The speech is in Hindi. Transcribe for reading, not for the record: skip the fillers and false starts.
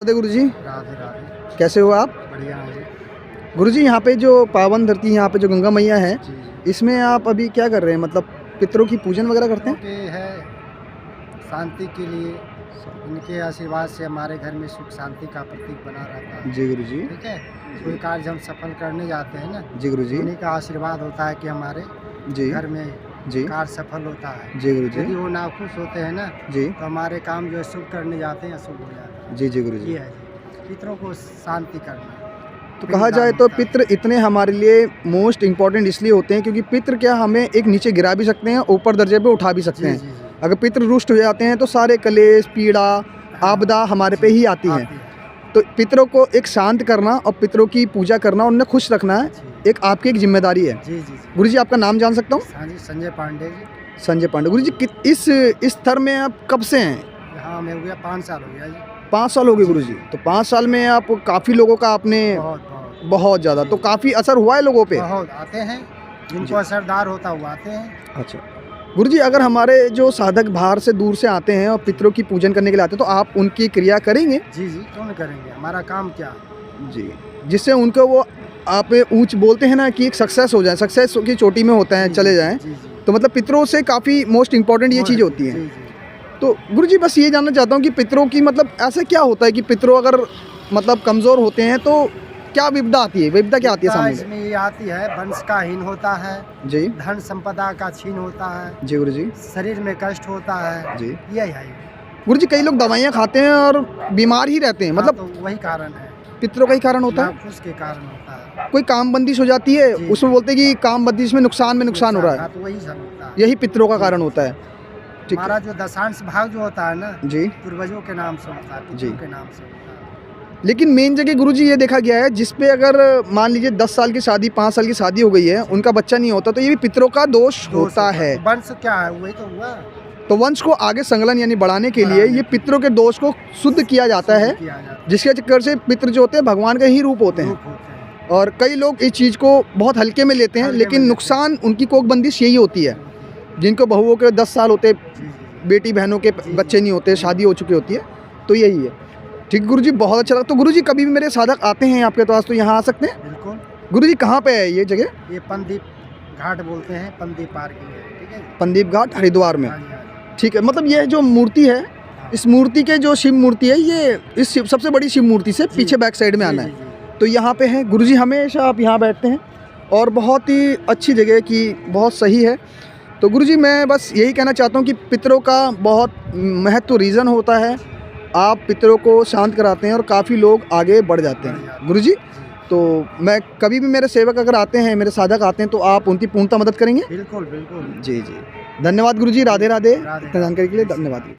राधे गुरु जी। राधे राधे। कैसे हो आप? बढ़िया है जी। गुरु जी, यहाँ पे जो पावन धरती, यहाँ पे जो गंगा मैया है, जी जी। इसमें आप अभी क्या कर रहे हैं? मतलब पितरों की पूजन वगैरह करते हैं? क्योंकि है शांति के लिए, इनके आशीर्वाद से हमारे घर में सुख शांति का प्रतीक बना रहता है। जी गुरु जी। ठीक है, कोई कार्य हम सफल करने जाते हैं ना, जी गुरु जी। उन्हीं का आशीर्वाद होता है कि हमारे जी घर में जी। कार्य सफल होता है। जी गुरु यदि जी। वो नाखुश होते हैं ना, जी तो हमारे काम जो है शुभ करने जाते हैं अशुभ हो जाता है। जी। जी गुरु जी। ये है जी, पितरों को शांति करना। तो कहा जाए तो पितृ इतने हमारे लिए मोस्ट इम्पॉर्टेंट इसलिए होते हैं क्योंकि पितृ क्या हमें एक नीचे गिरा भी सकते हैं, ऊपर दर्जे पे उठा भी सकते जी हैं। जी जी। अगर पितृ रुष्ट हो जाते हैं तो सारे कलेश, पीड़ा, आपदा हमारे पे ही आती है। तो पितरों को एक शांत करना और पितरों की पूजा करना, उन्हें खुश रखना है, एक आपकी एक जिम्मेदारी है। जी जी जी। गुरु जी, आपका नाम जान सकता हूँ? हाँ जी, संजय पांडे जी। संजय पांडे। गुरु जी, इस स्तर में आप कब से हैं? हाँ, मैं हो गया 5 साल हो गया जी। 5 साल हो गए गुरु जी। तो 5 साल में आप काफ़ी लोगों का आपने बहुत ज़्यादा, तो काफ़ी असर हुआ है लोगों पे? बहुत आते हैं, जिनको असरदार होता हुआ आते हैं। अच्छा गुरु जी, अगर हमारे जो साधक बाहर से दूर से आते हैं और पितरों की पूजन करने के लिए आते हैं तो आप उनकी क्रिया करेंगे? जी जी, क्यों नहीं करेंगे, हमारा काम क्या। जी, जिससे उनको वो आप ऊंच बोलते हैं ना कि एक सक्सेस हो जाए, सक्सेस की चोटी में होता है, चले जाएं। जी जी। तो मतलब पितरों से काफ़ी मोस्ट इम्पॉर्टेंट ये चीज़ होती है। जी जी। तो गुरु जी, बस ये जानना चाहता हूँ कि पितरों की मतलब ऐसा क्या होता है कि पितरों अगर मतलब कमज़ोर होते हैं तो क्या विपदा आती है? विपदा क्या आती है सामने? इसमें ये आती है, वंश का हीन होता है जी धन संपदा का छीन होता है जी गुरु जी। शरीर में कष्ट होता है जी यही है। गुरु जी, कई लोग दवाइयाँ खाते हैं और बीमार ही रहते हैं, हाँ, मतलब तो वही कारण है, पितरों का ही कारण होता है। नाखुश के कारण होता है। कोई काम बंदिश हो जाती है, जी। उसमें बोलते हैं कि काम बंदिश में नुकसान हो रहा है, हाँ, तो वही सब होता है। यही पितरों का कारण होता है। ठीक हमारा है जो दशांश भाग जो होता है ना, जी। पूर्वजों के नाम से होता है, पितरों जी। के नाम से होता है। लेकिन मेन जगह गुरु जी ये देखा गया है, जिस पे अगर मान लीजिए 10 साल की शादी, 5 साल की शादी हो गई है, उनका बच्चा नहीं होता, तो ये भी पितरों का दोष होता है। वंश क्या है, वही तो हुआ। तो वंश को आगे संगलन यानी बढ़ाने के लिए ये पितरों के दोष को शुद्ध किया जाता है, जिसके चक्कर से पितृ जो होते हैं भगवान का ही रूप होते हैं। और कई लोग इस चीज़ को बहुत हल्के में लेते हैं, लेकिन नुकसान उनकी कोक बंदिश यही होती है। जिनको बहुओं के 10 साल होते, बेटी बहनों के बच्चे नहीं होते, शादी हो चुकी होती है, तो यही है। ठीक गुरु जी, बहुत अच्छा लगा। तो गुरु जी, कभी भी मेरे साधक आते हैं आपके पास तो यहाँ आ सकते हैं? बिल्कुल। गुरु जी, कहाँ पे है ये जगह? ये पंदीप घाट बोलते हैं, पंदीप पार्किंग है, ठीक है। पंदीप घाट, हरिद्वार में। हाँ जी, हाँ जी। ठीक है, मतलब ये जो मूर्ति है, इस मूर्ति के जो शिव मूर्ति है, ये इस सबसे बड़ी शिव मूर्ति से पीछे बैक साइड में आना है, तो यहाँ पे है। गुरु जी, हमेशा आप यहाँ बैठते हैं और बहुत ही अच्छी जगह की, बहुत सही है। तो गुरु जी, मैं बस यही कहना चाहता हूँ कि पितरों का बहुत महत्व रीज़न होता है, आप पितरों को शांत कराते हैं और काफ़ी लोग आगे बढ़ जाते हैं। गुरु जी, तो मैं कभी भी मेरे सेवक अगर आते हैं, मेरे साधक आते हैं, तो आप उनकी पूर्णतः मदद करेंगे? बिल्कुल बिल्कुल। जी जी, धन्यवाद गुरु जी। राधे राधे। राधे। इतना जानकारी के लिए धन्यवाद।